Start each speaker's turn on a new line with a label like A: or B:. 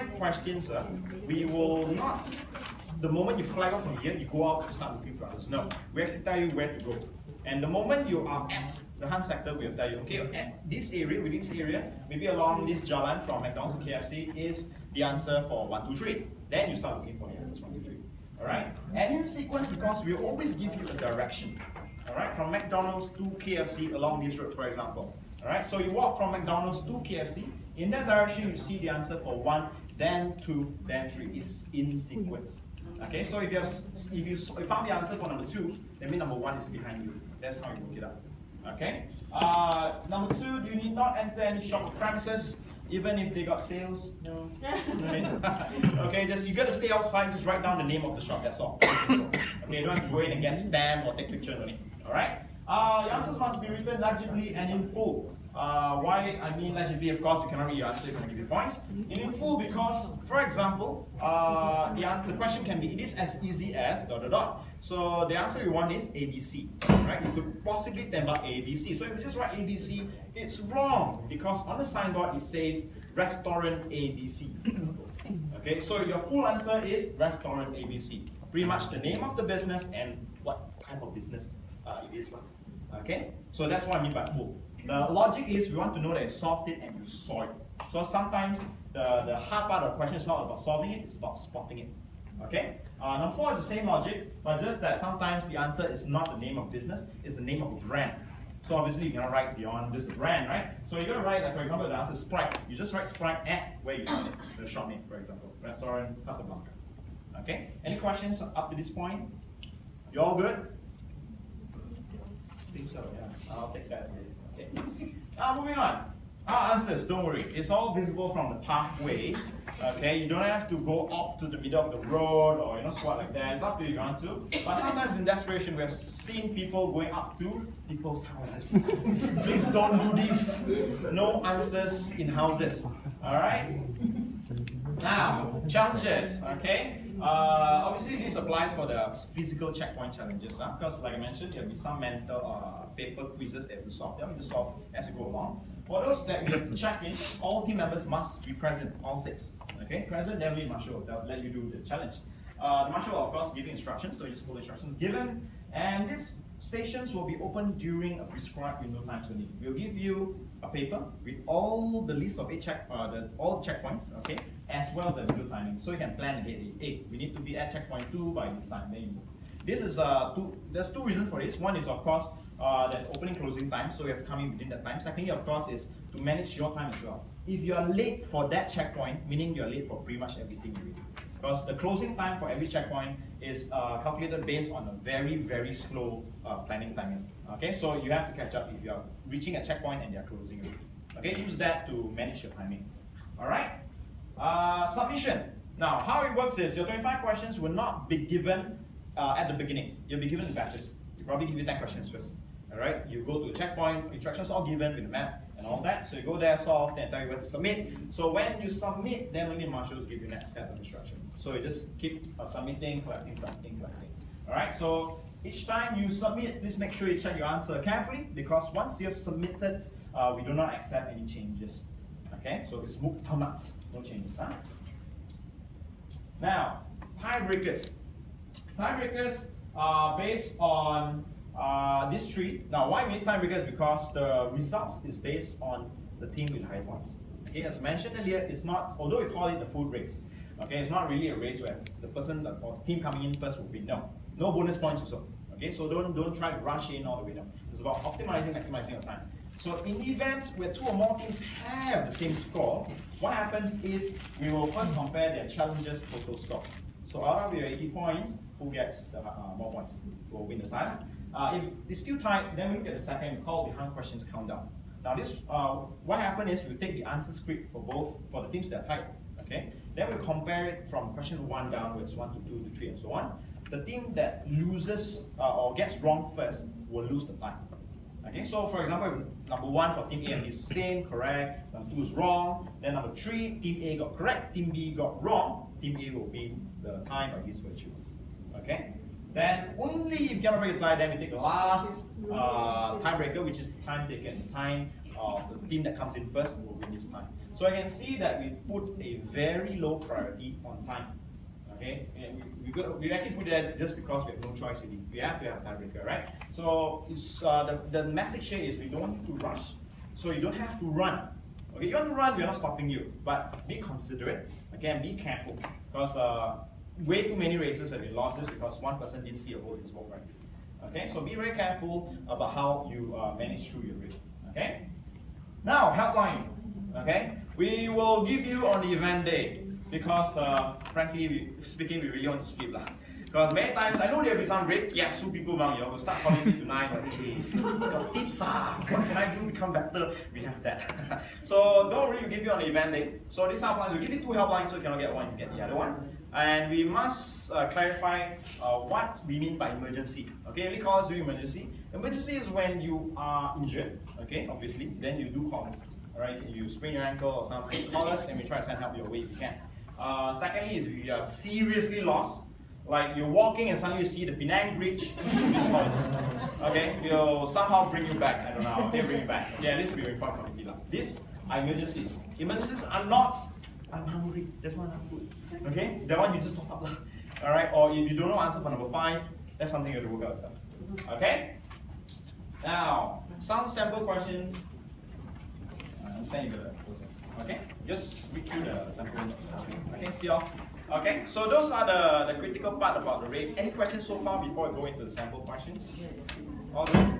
A: 5 questions, we will not, the moment you flag off from here, you go out to start looking for others. No, we actually tell you where to go. And the moment you are at the hunt sector, we'll tell you, okay, at this area, within this area, maybe along this jalan from McDonald's to KFC is the answer for 1, 2, 3. Then you start looking for the answers 1, 2, 3. Alright? And in sequence, because we'll always give you a direction. Alright? From McDonald's to KFC along this road, for example. Alright? So you walk from McDonald's to KFC. In that direction, you see the answer for 1, then 2, then 3. It's in sequence. Okay, so if you found the answer for number 2, that means number 1 is behind you. That's how you look it up. Okay. Number 2, you need not enter any shop premises, even if they got sales. No. Okay, just you gotta stay outside. Just write down the name of the shop. That's all. Okay, you don't have to go in and get stamped or take pictures on it. All right. Your answers must be written legibly and in full. Why I mean legibly, of course, you cannot read your answer, you can give you points. In full because, for example, the question can be, it is as easy as ... So the answer you want is ABC, right? You could possibly tembak ABC. So if you just write ABC, it's wrong because on the signboard it says restaurant ABC. Okay, so your full answer is restaurant ABC. Pretty much the name of the business and what type of business it is. Okay, so that's what I mean by full. The logic is we want to know that you solved it and you saw it. So sometimes the hard part of the question is not about solving it, it's about spotting it. Okay? Number 4 is the same logic, but it's just that sometimes the answer is not the name of business, it's the name of a brand. So obviously you cannot write beyond just the brand, right? So you're going to write, like for example, the answer is Sprite. You just write Sprite at where you found it, the shop name, for example, Restaurant Casablanca. Okay? Any questions up to this point? You all good? I think so, yeah. I'll take that as it is. Okay. Moving on. Our answers, don't worry. It's all visible from the pathway. Okay, you don't have to go up to the middle of the road or squat like that. It's up to you if you want to. But sometimes in desperation, we have seen people going up to people's houses. Please don't do this. No answers in houses. Alright? Now, challenges. Okay? Obviously, this applies for the physical checkpoint challenges. Because, like I mentioned, there will be some mental paper quizzes that we solve. Them. We just solve as we go along. For those that we have to check in, all team members must be present, all 6. Okay, present, then we marshal, they'll let you do the challenge. The marshal will, of course, give you instructions, so you just follow instructions given. And these stations will be open during a prescribed window time only. We'll give you a paper with all the list of all the checkpoints, okay, as well as the window timing, so you can plan ahead. Hey, we need to be at checkpoint 2 by this time. Then you move. This is there's 2 reasons for this. One is, of course, there's opening closing time, so you have to come in within that time. Secondly, of course, is to manage your time as well. If you are late for that checkpoint, meaning you're late for pretty much everything you do. Because the closing time for every checkpoint is calculated based on a very, very slow planning timing. Okay, so you have to catch up if you are reaching a checkpoint and they are closing it. Okay, use that to manage your timing. Alright? Submission. Now, how it works is your 25 questions will not be given at the beginning. You'll be given in batches. You probably give you 10 questions first. Alright, you go to the checkpoint, instructions all given with the map and all that. So you go there, solve, then tell you where to submit. So when you submit, then only marshals give you next set of instructions. So you just keep submitting, collecting. Alright, so each time you submit, please make sure you check your answer carefully because once you have submitted, we do not accept any changes. Okay, so it's book format, no changes. Huh? Now, tiebreakers. Tiebreakers are based on these 3. Now, why we need tiebreakers? Because the results is based on the team with high points. Okay, as mentioned earlier, it's not, although we call it the food race, okay, it's not really a race where the person or the team coming in first will win. No bonus points also. Okay, so don't try to rush in all the way down. It's about optimizing, maximizing your time. So in the event where 2 or more teams have the same score, what happens is we will first compare their challenges total score. So out of your 80 points, who gets the more points will win the time. If it's still tied, then we look at the second call behind questions countdown. Now this, what happened is we take the answer script for the teams that are tied. Okay, then we compare it from question 1 downwards, 1 to 2 to 3 and so on. The team that loses or gets wrong first will lose the time. Okay, so for example, number 1 for team A and B is the same, correct. Number 2 is wrong. Then number 3, team A got correct, team B got wrong. Team A will win the time by this virtue. Okay. Then only if you cannot break the tie, then we take the last tiebreaker, which is time taken. The time of the team that comes in first will win this time. So I can see that we put a very low priority on time. Okay, and we actually put that just because we have no choice in it. We have to have a tiebreaker, right? So it's, the message here is we don't want you to rush, so you don't have to run. Okay, you want to run, we're not stopping you, but be considerate. Again, be careful, because way too many races have been lost just because one person didn't see a hole in his walk right. Okay, so be very careful about how you manage through your race. Okay, now helpline. Okay, we will give you on the event day. Because frankly speaking, we really want to sleep lah. Because many times, I know there will be some great kiasu people around here who start calling me tonight or hey, because tips what can I do to become better? We have that. So don't worry, we'll give you on the event day. So this helpline, we'll give you two helplines, so you cannot get one, you get the other one. And we must clarify what we mean by emergency. Okay, we call it during emergency. Emergency is when you are injured, okay, obviously, then you do call us. Alright, you sprain your ankle or something, call us and we try to send help your way if we can. Secondly is if you are seriously lost, like you're walking and suddenly you see the Penang Bridge, this voice. Okay, we'll somehow bring you back. I don't know, okay, bring you back. Yeah, this will be informed committee. These are emergencies. Emergencies are not, I'm hungry, there's not enough food. Okay, that one you just top up lah. Alright, or if you don't know answer for number 5, that's something you have to work out yourself. Okay? Now, some sample questions. Okay, just read through the sample notes. Okay, see y'all. Okay, so those are the critical part about the race. Any questions so far before I go into the sample questions? All good?